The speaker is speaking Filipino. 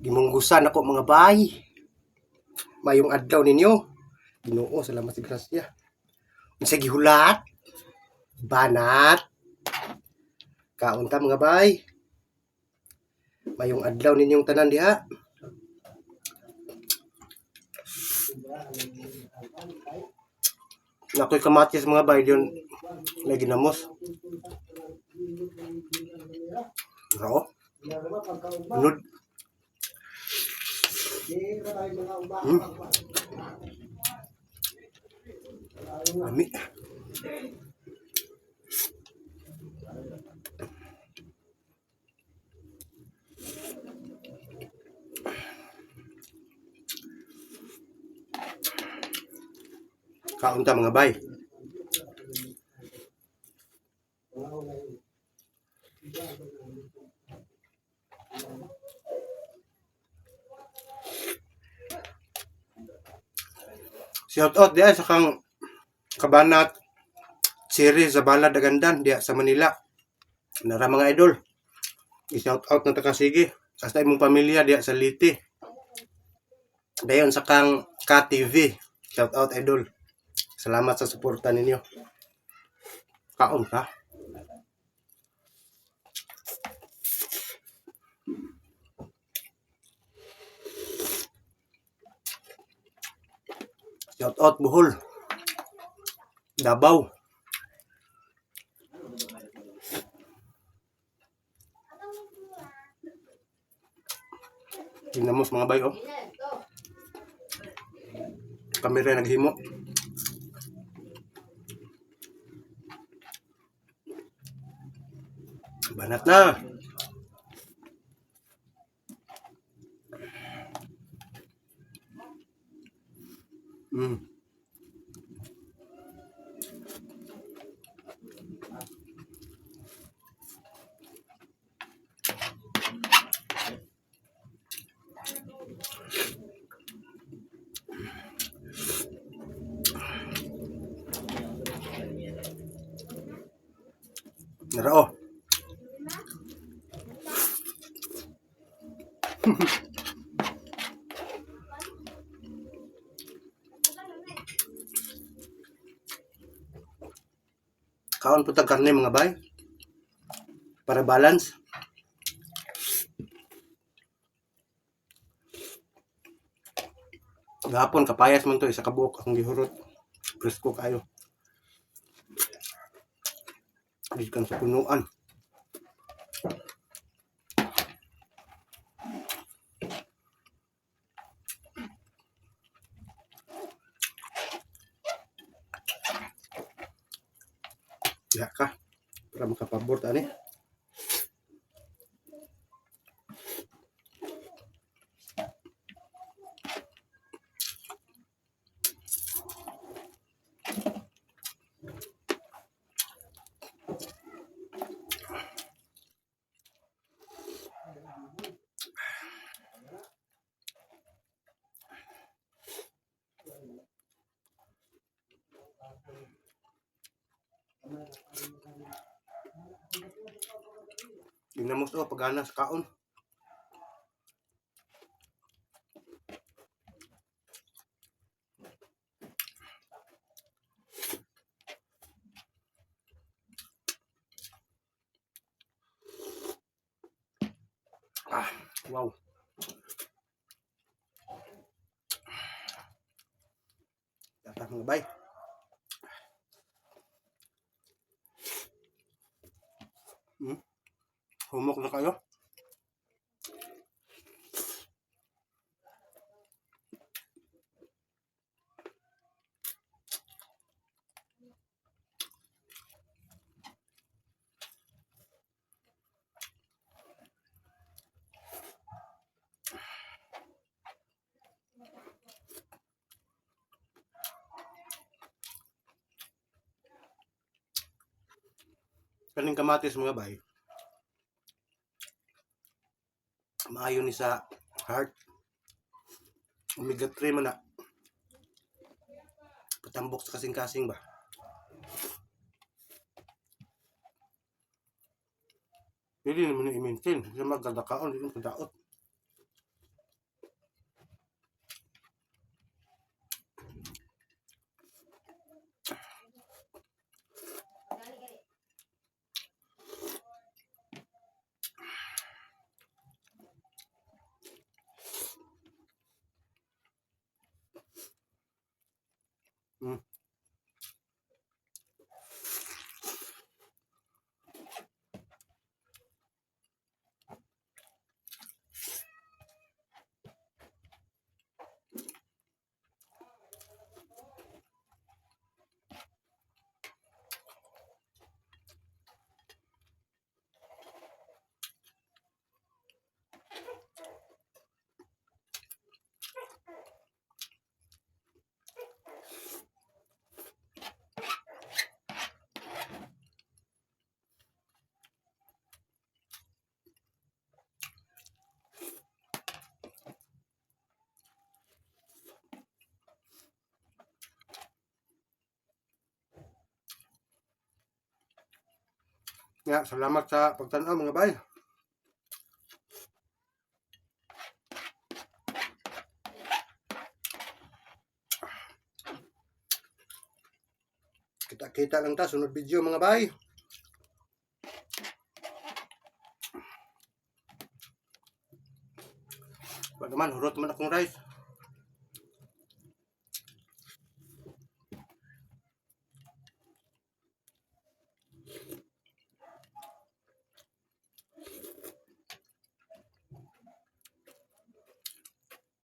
Gimunggusan ako mga bay. Mayong adlaw ninyo. Ginoo, salamat sa grasya. Unsay gihulat? Banat. Kaunta mga bay. Mayong adlaw ninyong tanan diha. Nakoy kamatis mga bay diyon lagi ginamos. Rao. Unod. Lami. Kaunta mga bay. Shout out diya sa kang Kabanat series sa Balad Dagandan diya sa Manila. Nara mga idol. I-shout out na takasige. Hasta imong pamilya diya sa Liti. Dayon sa kang KTV. Shout out idol. Salamat sa suporta ninyo. Kaon ka. Shout out Bohol. Davao. Ginamos mga bay, oh. Kamera naghimo. Banat na. Narao. Kaon po tag karne mga bay. Para balance. Gapon kapayas man to isa ka buok akong gihurot. Presko kayo. Gikan sa punuan. Ya ka. Para makapabor tani. Ginamos to pagana sa kaon. Wow. Datang mga bay. Humok na kayo. Kaning kamatis mga bay. Maayo ni sa heart. Omega 3 man na. Patambok sa kasing-kasing ba. Pwede naman i-maintain. Kasi magkadakaon, hindi mo kadaot. Nga, salamat sa pagtanaw mga bay. Kita-kita lang ta sunod video mga bay. Pag naman hurot man akong rice.